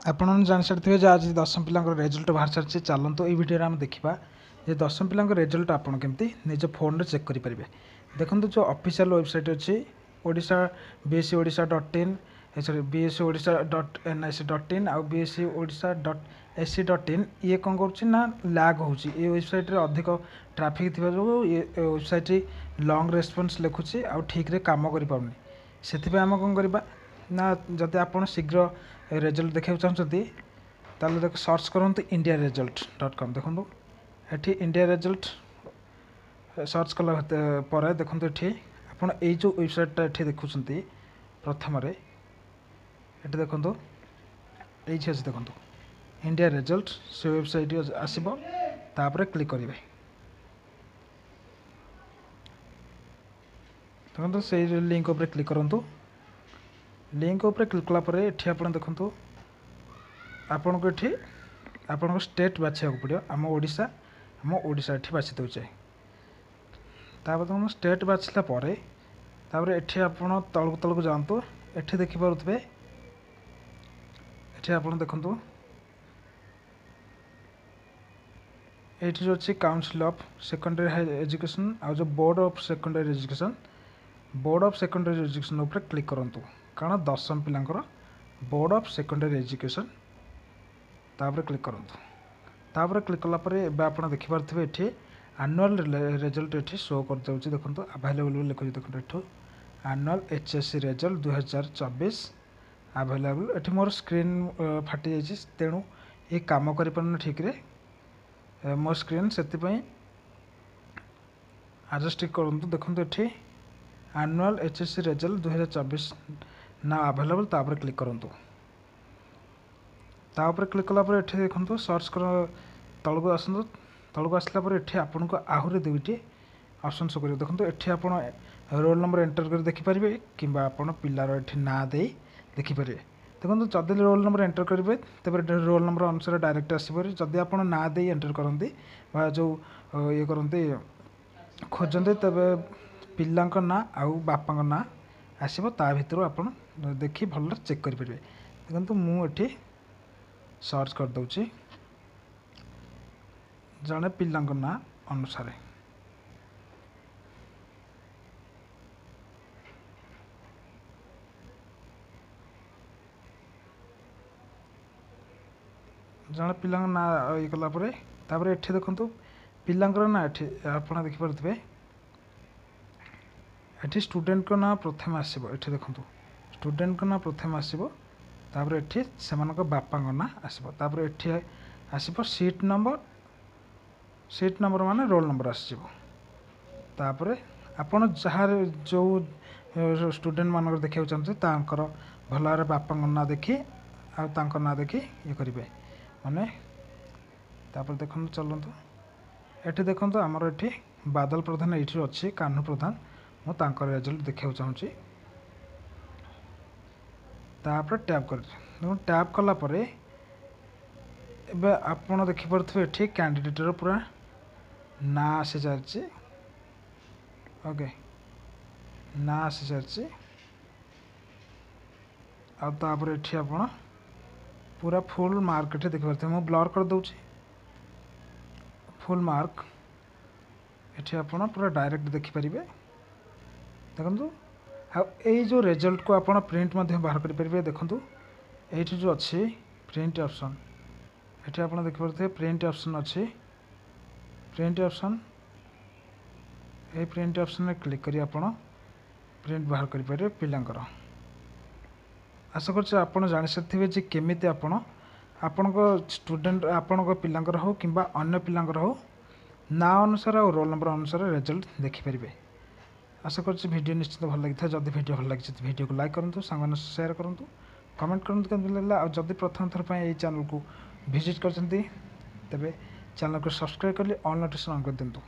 आपण जान सारी आज 10वीं पिला रिजल्ट बाहर सारी चलते ये वीडियो आम देखा जे 10वीं पिला रिजल्ट आप निज फोन चेक करेंगे। देखो जो ऑफिशियल वेबसाइट अच्छी Odisha BSc Odisha .in sorry BSc Odisha .nic.in आउ बीएससी ओडिशा .ac.in ये कौन करना लैग हो वेबसाइट अधिक ट्राफिक थी जो ये वेबसाइट लॉन्ग रेस्पॉन्स लिखुची आउ ठीक रे काम करि पाउनी से आम कौन करवा ना जदि आप शीघ्र रिजल्ट देखा चाहते ताले देख सर्च करूँ indiaresult.com देखो ये इंडिया रिजल्ट सर्च कला देखो ये आपड़ ये जो वेबसाइटा ये देखुं प्रथम ये देखो ये देखो इंडिया रिजल्ट से वेबसाइट आसब तापर क्लिक करेंगे। देखो से लिंक उपर क्लिक करूँ लिंक उपर क्लिक कलापर ये देखो आपन को ये आपन को स्टेट बाछा पड़ो आम ओडिशा ये बाछि दौचे तुम स्टेट बाछला तापर ये आप तलक तलक जातु ये देखिपे ये आप देखु ये जो अच्छी काउंसिल ऑफ सेकेंडरी एजुकेशन आ जो बोर्ड ऑफ सेकेंडरी एजुकेशन उपर क्लिक करूँ कारण 10वीं पिलांकर बोर्ड ऑफ सेकेंडरी एजुकेशन तापर क्लिक करूँ तापर क्लिक कलापर आप देखिपे ये एनुअल रिजल्ट ये शो कर दूसरी देखो अवेलेबल लिखुच देखो ये एनुअल HSC रिजल्ट 2024 अवेलेबल ये मोर स्क्रीन फाटी जाइए तेणु ये कम कर ठीक रे मो स्क्रीन से एडजस्ट करूँ देखो ये एनुअल HSC रिजल्ट 2024 ना अवेलेबल तापर क्लिक करूँ तापर क्लिक कलापर ये देखो सर्च कर तलक आसतु तलक आसला ये आपन को आहरी दुईटी ऑप्शन शो कर देखो ये आप रोल नंबर एंटर कर देखिपारे कि पिलार ये ना दे देखिपारे। देखो जदि रोल नंबर एंटर करेंगे तेज रोल नंबर अनुसार डायरेक्ट आसपर जदि आप ना दे एंटर करती जो ये करते खोजते तेज पिला ना आउ बापा ना आसो ता भर आप देखी भल चेक करेंगे। देखो मुझे सर्च कर दूची जड़े पिला ना अनुसार जड़े पिला ना ये कलापर ये देखो पिलांकर ना ये आप देखिपे ये स्टूडेंट को ना प्रथम आसो ये देखो स्टूडेंट को ना प्रथम आसो तापर ये से बापा ना आसो तापर ये आसो सीट नंबर माने रोल नंबर आसपर आपड़ जहाँ जो स्टूडेंट मानक देखा चाहते भल भाव बापा ना देखी ना देखी ये करेंगे माने तापर देखो चलतु ये देखो आमर ये बादल प्रधान ये अच्छी कान्हू प्रधान मुझे रिजल्ट देखा चाहूँगी तापर टैप कर टैप कलापर एवं आप देखिपे ये कैंडिडेटर पूरा ना आसी सारी ओके ना आसी सारी आपर ये आप पूरा फुल मार्क ये देखिपे मुझे ब्लर कर दूची फुल मार्क ये आप पूरा डायरेक्ट देखिपारे। देखो यही जो रिजल्ट को आप प्रिंट बाहर करेंगे देखो ये जो अच्छी प्रिंट ऑप्शन ये आप देखिपे प्रिंट ऑप्शन अच्छी प्रिंट ऑप्शन ये प्रिंट ऑप्शन में क्लिक करी आप प्रिंट बाहर करेंगे पिलांकर। आशा कर जानी सारी जे केमी आपण स्टूडेंट आपण पिलांकर हो कि अन्य पिलांकर हो ना अनुसार और रोल नंबर अनुसार रिजल्ट देखिपारे। आशा कर वीडियो निश्चित भल लगी था जदि वीडियो भल लगी तो वीडियो को लाइक करूँ सांग शेयर करूँ कमेंट करूँ केमती लगे जदि प्रथम थर पर चैनल को विजिट कर तेज चैनल को सब्सक्राइब कर ऑल नोटिफिकेशन ऑन कर दिंतु।